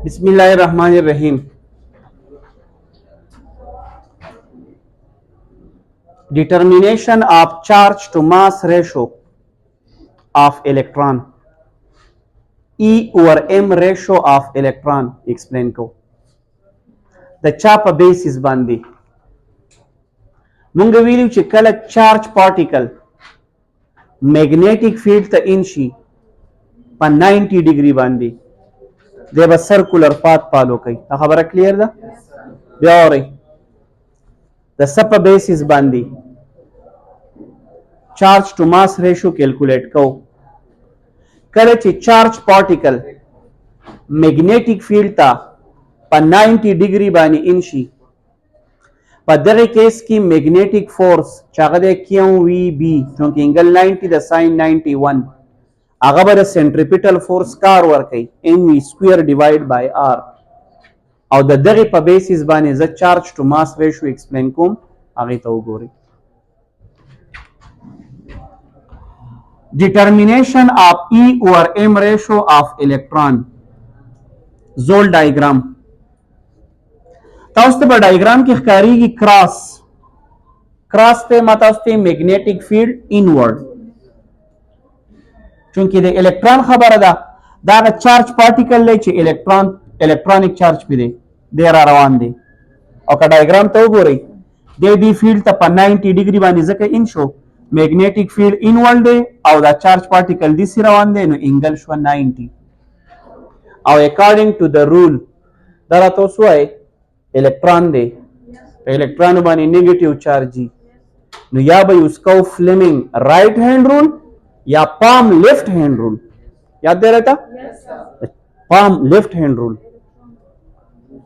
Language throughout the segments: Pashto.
Bismillahirrahmanirrahim. Determination of charge to mass ratio of electron. E over m ratio of electron explain ko. د چا په بیسس باندې مونږ ویلو چې کله چارج پارټیکل میګنیټیک فیلډ ته ان شي په 90 ډیګري باندې دی به سرکولر پات فالو کوي. دا خبره کلیر ده؟ بیا اورئ د څه په بیسس باندې چارج ټو ماس ریشو کیلکولیټ کوو. کله چې چارج پارټیکل میګنیټیک فیلډ ته په 90 ډیګري باندې ان شي په دغه کیس کې میګنیټیک فورس چې هغه د کیو وی بی چونکې انګل 90 د ساين 91 هغه به د سنټریپیټل فورس کار ورکوي ام وی سکویر ډیوایډ بای آر او د دغه په بیسس باندې زه چارج ټو ماس ریشو ایکسپلین کوم هغه ته وګورئ. Determination of E over M ratio of electron. زول ډایګرام تاسو ته په ډایګرام کې ښکاریږي کراس ته ما تاسو ته میګنیټیک فیلډ انورډ چونکې د الکترون خبره ده دا د چارج پارټیکل دی چې الکترونیک چارج پې دی دی را روان دی او که ډایګرام ته وګورئ دی فیلډ ته په 90 ډیګري باندې ځکه ان شو میګنیټیک فیلډ انورډ دی او دا چارج پارټیکل داسې روان دی نو انګل شوه 90 او اکارډینګ ټو د رول دا راته اوس ووایئ الکترون دی په الکترون باندې نیګیټیو چارج نو یا به یوز کوو فلیمنګ رائټ هینډ رول یا پام لیفٹ ہینڈ رول. یاد دی رہتا پام لیفٹ ہینڈ رول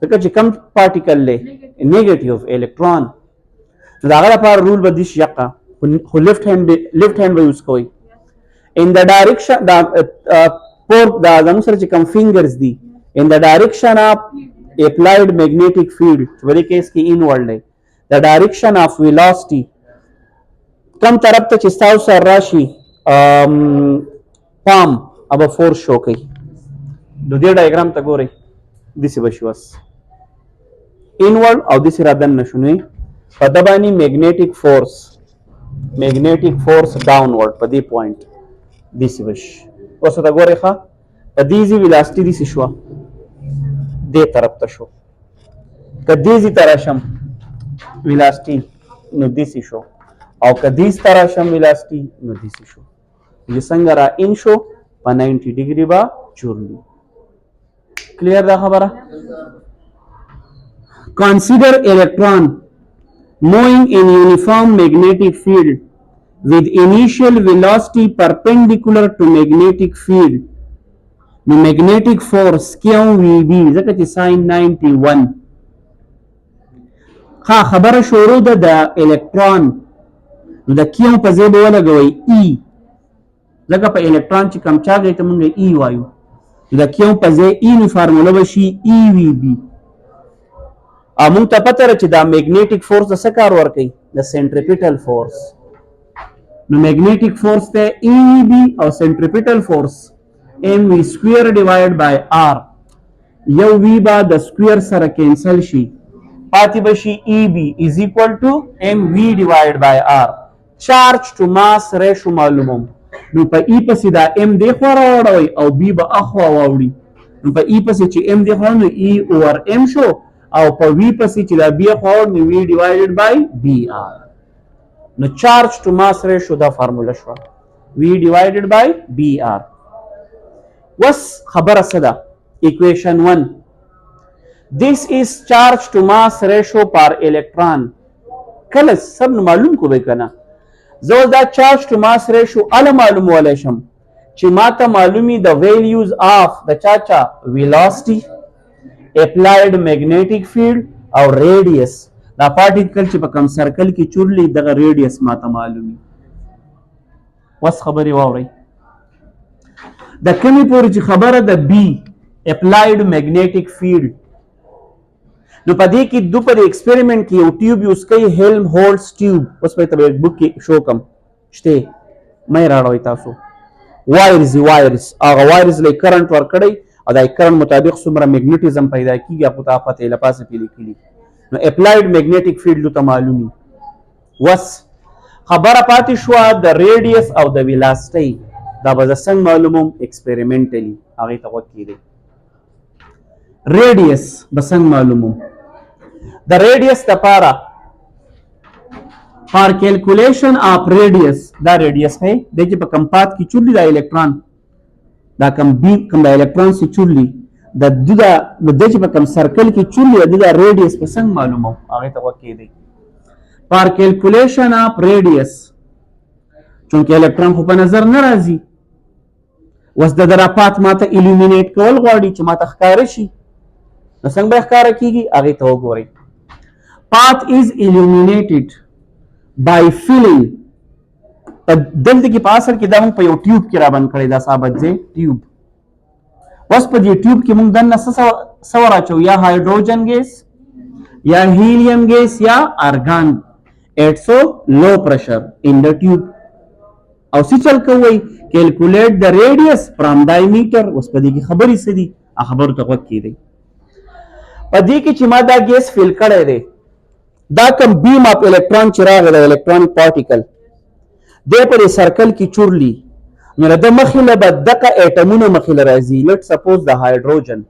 ځکه چې کم پارټیکل دی نیګیټیو الکترون نو د هغه لپاره رول به داسې یقه خو لیفٹ هینډ به یوز کوئ ان د ډایرکشن دا پورټ دا زموږ سره چې کم فینګرز دي ان د ډایرکشن اف اپلایډ میګنیټیک فیلډ په دې کیس کې انورډ دی د ډایرکشن اف ویلاسټي کم طرف ته چې ستاسو سره راشي پام اب فورس شو کوي نو دې ډایګرام ته ګورئ داسې به شي بس انورډ او داسې را دننه شو نو په ده باندې میګنیټیک فورس ډاونورډ په دې پوینټ داسې به شي. اوس ورته ګورئ ښه په دې ځي ویلاسټي داسې شوه دې طرف ته شو که دې ځي ته راشم ویلاسټي نو داسې شو او که دې ته راشم ویلاسټي نو داسې شو چې څنګه را ان شو په 90 ډیګري به چورلی. کلیر دا خبره؟ Consider electron moving in uniform magnetic field with initial velocity perpendicular to magnetic field. The magnetic force QVB ځکه چې sin 91 ها خبره شروع ده د الکترون نو د کیو په ځای به ولګوئ ای ځکه په الکترون چې کم چارج دی ته مونږ ای وایو د کیو په ځای ای نو فارموله به شي ای وی بي او مونږ ته پته ده چې دا میګنیټیک فورس د څه کار ورکوي د سنټریپیټل فورس نو میګنیټیک فورس ته ای وی بي او سنټریپیټل فورس ام وی سکویر ډیوایډ بای آر یو وی با د سکویر سره کینسل شي پاتې به شي ای بي از ایکوال ټو ام وی ډیوایډ بای آر چارج ټو ماس ریشو معلوموم نو په ای پسې دا ام دی خوا راوړئ او بي به اخوا واوړي نو په ای پسې چې ام دی خوا نو ای اوور ام شو او په وی پسې چې دا بي خوا نو وی ډیوایډډ بای بي آر نو چارج ټو ماس ریشو دا فارموله شوه وی ډیوایډډ بای بي آر. وس خبره څه ده equation 1 this is charge to mass ratio per electron کله سب معلوم کو به کنه زه دا چارج ټو ماس ریشو ال معلومولی شم چې ماته معلومي د ویلیوز آف د چا ویلاسټي اپلایډ میګنیټیک فیلډ او ریډیس دا پارټیکل چې په کم سرکل کې چورلی دغه ریډیس ماته معلومي. وس خبرې واورئ د کمې پورې چې خبره د بي اپلایډ میګنیټیک فیلډ نو په دې کې دو پر ایکسپریمنٹ کې یو ټیوب یوز کوي هیلم هولټس ټیوب اوس په ته بک کې شو کم شته مې راړوي تاسو وایرز هغه وایرز لې کرنٹ ور کړی او د کرنٹ مطابق څومره میګنیټیزم پیدا کیږي هغه ته پته لپاسه پیل کړي نو اپلایډ میګنیټیک فیلډ ته معلومي وس خبره پاتې شو د ریډیس او د ویلاسټي دا به څنګه معلوموم ایکسپریمنټلی هغه ته وکړي ریډیس به څنګه معلوموم د ریډیس لپاره فار کیلکولیشن اف ریډیس دا ریډیس ہے د چې په کمپات کې چورلی دا الکترون دا کم د الکترون سي چورلی د چې په کم سرکل کې چورلی د ریډیس په څنګه معلومو هغه ته وکړي فار کیلکولیشن اف ریډیس چونکه الکترون خو په نظر نه راځي وس د درپات ماته الومینیټ کول غواړي چې ماته ښکار شي نو څنګه به ښکار کیږي هغه ته وګورئ path is illuminated by filling دلته کې په اصل کې دا موږ په یو ټیوب کې را باندې کړی دا ثابت دی ټیوب اوس په دې ټیوب کې موږ دنه څه راچو یا هایدروجن ګیس یا هیلیم ګیس یا ارګان at so low pressure in the tube او څه چل کوي calculate the radius from diameter اوس په دې کې خبرې څه دي خبر ته وکړي دی په دې کې چې ما دا ګیس فل کړی دی دا کوم بیم اف الکترون چې راغلی د الکترونیک پارټیکل دی په سرکل کې چورلی نو د مخې له به دغه اټمونه مخې له راځي لیټ سپوز د هایدروجن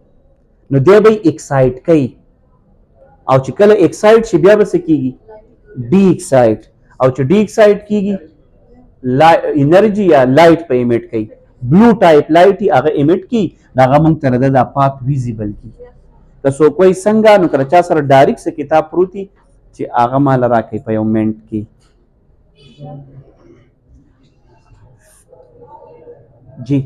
نو دی به اکسایډ کوي او چې کله اکسایډ شي بیا به څه کیږي ډي اکسایډ او چې ډي اکسایډ کیږي انرژي یا لایټ په ایمیټ کوي بلو ټایپ لایټ هغه ایمیټ کی هغه مونږ ته د پات ویزیبل کی که څوک کوئی څنګه نو کله چا سره ډایرکټ څه کتاب پروتي چې هغه مال راکې په یو منټ کې جی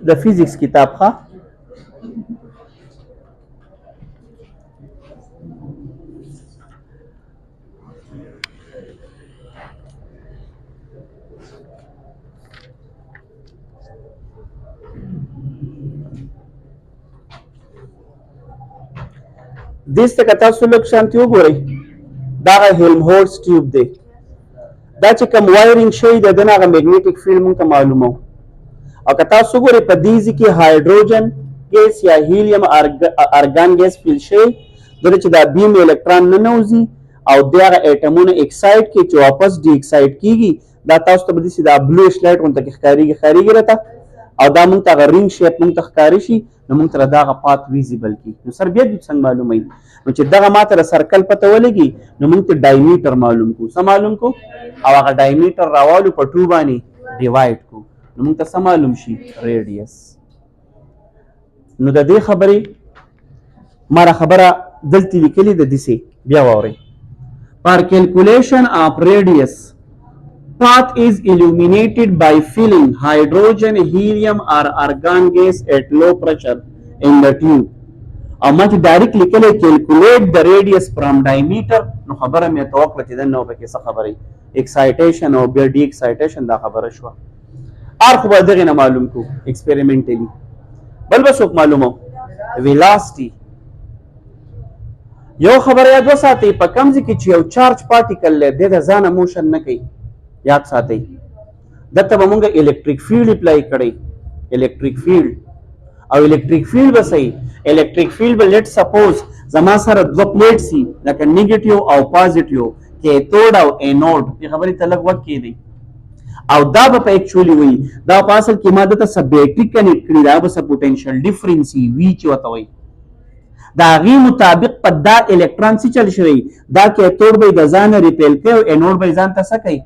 د فزیکس کتاب ښه دیس ته تاسو لږ شانتي وګورئ دا هیلمهولټز ټیوب دی دا چې کوم وایرینګ شوی د دغه میګنیټیک فیلډ مونږ ته معلومو او که تاسو وګورئ په دې کې هایدروجن ګیس یا هیلیم ارګان ګیس فیل شوی دغه چې دا بیم الکترون نه نوځي او دغه اټمونه اکسایډ کې چې واپس ډي اکسایډ کیږي دا تاسو ته به دي دا بلوش لایټ ونته کې خاريږي راته او دا مونږ ته رینګ شیپ مونږ ته ښکاری شي نو مونږ ته دغه پات ویزیبل کی نو سر بیا د څنګه معلومای نو چې دغه ماته سرکل پته ولګي نو مونږ ته ډایمیټر معلوم کو څه معلوم کو او هغه ډایمیټر راوالو په 2 باندې ډیوایډ کو نو مونږ ته څه معلوم شي ریډیس نو د دې خبرې ماره خبره دلته لیکلې د دې بیا ووري پر کیلکولیشن اف ریډیس path is illuminated by filling hydrogen, helium or argon gas at low pressure in the tube. او ما چې ډایرکټ لیکل calculate the radius from diameter نو خبره مې توقع چې نو به کې څه خبرې excitation او بیا ډي excitation دا خبره شو ار خو به دغه نه معلوم کو experimentally بل به څوک معلومو velocity یو خبره یاد وساتئ په کوم ځای کې چې یو چارج پارټیکل لري د ځانه موشن نه کوي یاد ساتئ دته به مونږ الیکټریک فیلډ اپلای کړی الیکټریک فیلډ او الیکټریک فیلډ به صحیح الیکټریک فیلډ به لیټ سپوز زما سره دوه پلیټ سي لکه نیگیټیو او پازیټیو کیتھود او اینوډ په خبرې ته لږ وخت کېدی او دا به په اکچولی وي دا په اصل کې ماده ته سب بیټری کنیکټ کړی دا به سب پوتنشل ډیفرنس وی چې وته وي دا غي مطابق په دا الکترون سي چل شوی دا کیتھود به د ځان ریپیل کوي او اینوډ به ځان ته سکي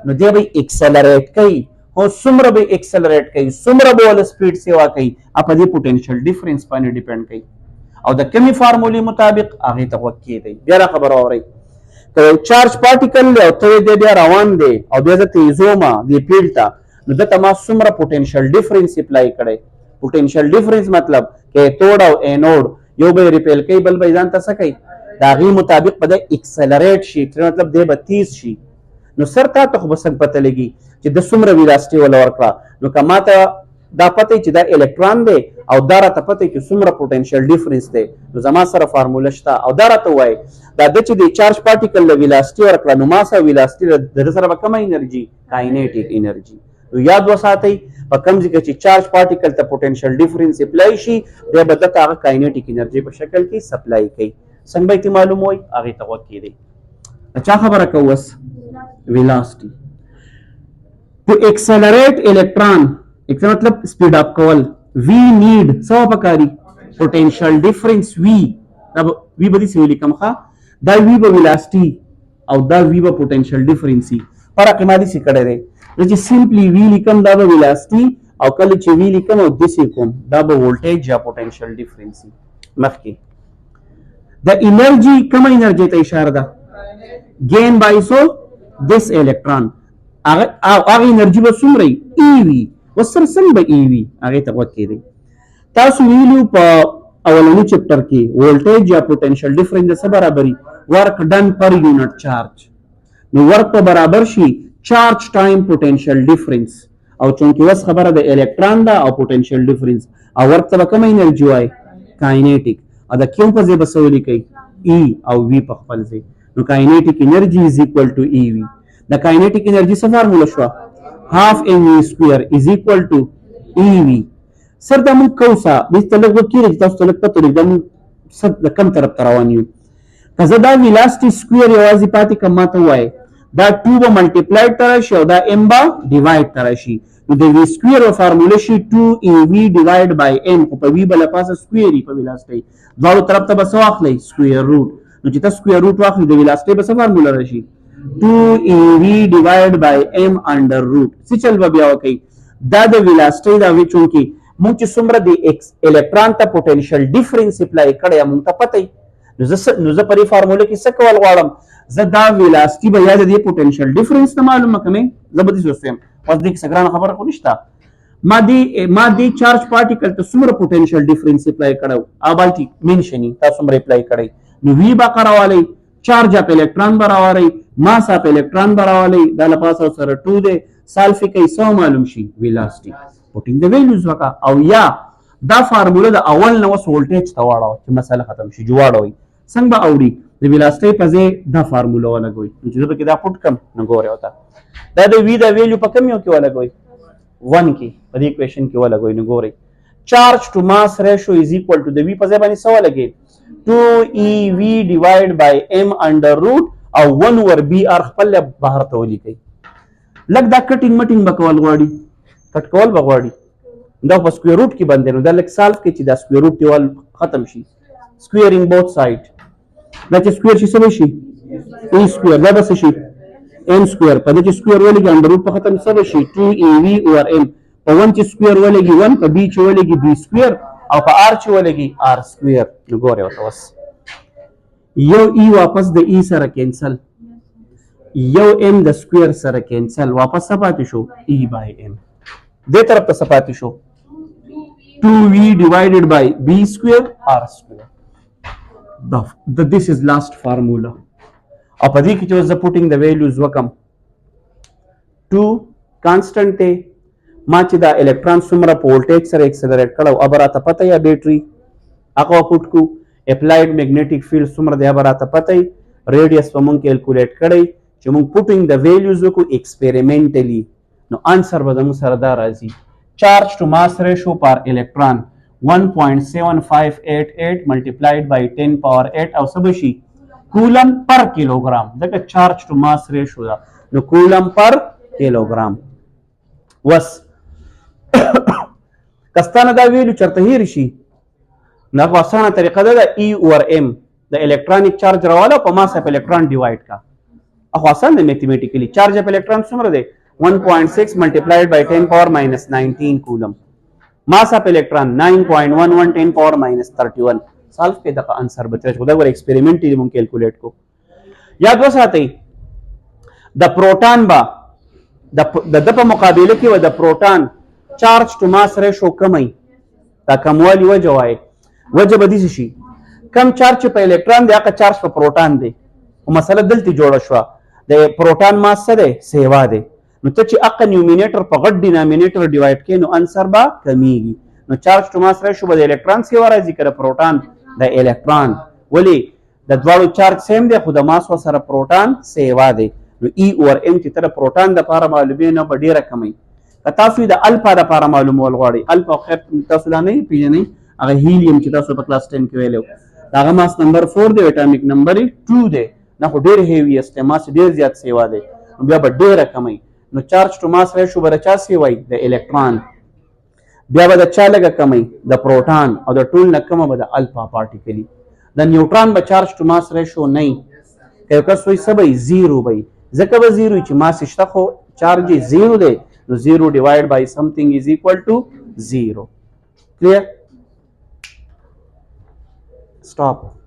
نو دی به اکسلریټ کوي او څومره به اکسلریټ کوي څومره به ول سپیډ سیوا کوي په دې پوتنشل ډیفرنس باندې ډیپند کوي او د کمی فارمولې مطابق هغه ته وکړي دی بیا خبر اوري که چارج پارټیکل له ته دی بیا روان دی او بیا د تیزوما دی پیلتا نو د تما څومره پوتنشل ډیفرنس اپلای کړي پوتنشل ډیفرنس مطلب کیتھود او اینوډ یو به ریپیل کوي بل به ځان ته سکي دا غي مطابق په د اکسلریټ شي مطلب دی به تیز شي نو سر تا ته خو بسنګ پته لګي چې د څومره ویلاسټي ولا ورکړه نو کما ته دا پته چې دا الکترون دی او دا راته پته چې څومره پوتنشل ډیفرنس دی نو زما سره فارموله شته او دا راته وایي دا د چې د چارج پارټیکل له ویلاسټي ورکړه نو ما سره ویلاسټي د سره به کومه انرژي کاینیټیک انرژي نو یاد وساتئ په کوم ځای کې چې چارج پارټیکل ته پوتنشل ډیفرنس اپلای شي دی به دته هغه کاینیټیک انرژي په شکل کې سپلای کوي څنګه به معلوم وي هغې ته غوږ کېدی چا خبره کوو اوس ویلاسټي to accelerate electron مطلب speed up کول we need څه پکاري potential difference v دا v به دې ویل کوم ښه دا v به velocity او دا v به potential difference فرق ما دي څه کړی دی چې simply v لیکم دا به velocity او کله چې v لیکم او دې کوم دا به voltage یا potential difference مخکې د انرژي کوم انرژي ته اشاره ده gain by so this electron هغه انرژي به څومره ای وي وسره څنګه به ای وي هغې ته غوږ کېدئ تاسو ویلو په اولني چپټر کې وولټیج یا پوتنشل ډیفرنس د څه برابري ورک ډن پر یونټ چارج نو ورک په برابر شي چارج ټایم پوتنشل ډیفرنس او چونکې اوس خبره د الکترون ده او پوتنشل ډیفرنس او ورک ته به کومه انرژي وایي کاینیټیک او د کیو په ځای به څه ولیکئ ای او وی په خپل ځای نو کاینیټیک انرژي از ایکول ټو ای وی د کاینیټیک انرژي څه فارموله شوه half mv square is equal to ev سر دا موږ کوسه دې ته لږ وکړئ چې تاسو ته لږ پته لري دا موږ د کم طرف ته روان یو که زه دا ویلاسټي سکویر یوازې پاتې کړم ما ته ووایه دا 2 به ملټیپلایډ ته راشي او دا m به ډیوایډ ته راشي نو د وی سکویر به فارموله شي 2ev ډیوایډ بای m خو په وی به له پاسه سکویر وي په ویلاسټي دواړو طرف ته به څه واخلئ سکویر روټ نو چې ته سکویر روټ واخلې د ویلاسټي به څه فارموله راشي 2ev divided by m under root څه چل به بیا وکړئ دا د ویلاسټي دا وی چونکې موږ چې څومره د الکترون ته پوتنشل ډیفرنس اپلای کړی موږ ته پته نو زه په دې فارموله کې څه کول غواړم زه دا ویلاسټي به یا د دې پوتنشل ډیفرنس ته معلومه کړم زه به داسې وسویم اوس دې کې څه ګرانه خبره خو نشته ما دې چارج پارټیکل ته څومره پوتنشل ډیفرنس اپلای کړی ابالټي منشني تا څومره اپلای کړی نو وی به راوالی چارج اپ الکترون به راوالی ماس اپ الکترون به راوالی دا له پاسه سره 2 دی سالفي کوي څه معلوم شي ویلاسټي پوټینګ د ویلیوز وکړه او یا دا فارموله د اول نه اوس وولټیج ته واړوه چې مسله ختم شي چې واړوئ څنګه به اوري د ویلاسټي په ځای دا فارموله ولګوئ نو چې زه پکې دا پټ کړم نو ګورئ ورته دا د وي د ویلیو په کوم یو کې ولګوئ 1 کې په دې اکویشن کې ولګوئ نو ګورئ چارج ټو ماس ریشو از ایکوال ټو د وي په ځای باندې څه ولګئ 2ev divided by m under root او 1 over br خپل بهر ته ولیکئ لږ دا کټینګ مټینګ به کول غواړي کټ کول به غواړي دا په سکویر روټ کې باندې نو دا لږ سالف کې چې دا سکویر روټ دیوال ختم شي سکویرینګ بوث سایډ دا چې سکویر شي څه به شي ای سکویر دا به څه شي m سکویر په دې چې سکویر ولګي انډر روټ په ختم څه به شي 2ev over m په 1 چې سکویر ولګي 1 په b چې ولګي b سکویر او په r چې ولګي r سکویر نو ګورئ ورته اوس یو ای واپس د ای سره کینسل یو ام د سکویر سره کینسل واپس څه پاتې شو ای بای ام دې طرف ته څه پاتې شو 2v divided by b square r square this is last formula او په دې کې چې زه putting the values وکم 2 constant دی ما چې دا الکترون څومره په وولټیج سره اکسلریټ کړو اب راته پته یا بیټري هغه پټ کو اپلایډ میګنیټیک فیلډ څومره دی اب راته پته ریډیس په مونږ کیلکولیټ کړی چې مونږ پوټینګ د ویلیوز وکړو ایکسپریمنټلی نو انسر به زموږ سره دا راځي چارج ټو ماس ریشو پر الکترون 1.7588 multiplied by 10 power 8 او څه بشي کولم پر کیلوګرام دغه چارج ټو ماس ریشو دا نو کولم پر کیلوګرام وس کستانه دا ویلو چرته هیر شي نو اسانه طریقه ده د ای اور ام د الکترونیک چارج راواله په ماس اف الکترون ډیوایډ کا اخو آسان دی میتھمیټیکلی چارج اف الکترون څومره دی 1.6 multiplied by 10 power minus 19 coulomb mass of electron 9.11 10 power minus 31 सॉल्व के दफा आंसर बचे खुदा वर एक्सपेरिमेंटली हम कैलकुलेट को याद वसाते the proton बा द په مقابله کې و د پروټون چارج ټو ماس ریشو کمای دا کموالی وجه وای وجه بدی شي کم چارج په الکترون دی هغه چارج په پروټون دی او مسله دلته جوړه شو د پروټون ماس څه دی سیوا دی نو ته چې اقا نیومینیټر په غټ ډینامینیټر ډیوایډ کې نو انسر به کمیږي. نو چارج ټو ماس ریشو به د الکترون سیوا راځي که د پروټون د الکترون. ولې د دواړو چارج سیم دی خو د ماس سره پروټون سیوا دی. نو ای اور ام چې ته د پروټون دپاره معلومې نه به ډېره کمی. که تاسو د الفا دپاره معلومول غواړئ، الفا خیر تاسو لا نه پېژنئ، هغه هیلیم چې تاسو په کلاس 10 کې ویلی و د هغه ماس نمبر 4 دی، اټامیک نمبر یې 2 دی. نه خو ډېر هیویسټ دی، ماس ډېر زیات سیوا دی، نو بیا به ډېره کمی. نو چارج ټو ماس ریشو به د چا سیوی؟ د الکترون. بیا به د چا لږه کمی؟ د پروټون. او د ټول نه کمه به د الفا پارټیکل. د نیوټرون به چارج ټو ماس ریشو نه وي. که یو کس وایي څه به وي؟ زیرو به وي. ځکه به زیرو وي چې ماس شته خو چارج یې زیرو دی، نو زیرو ډیوایډ بای سمثینګ از ایکول ټو زیرو. کلیئر؟ Stop.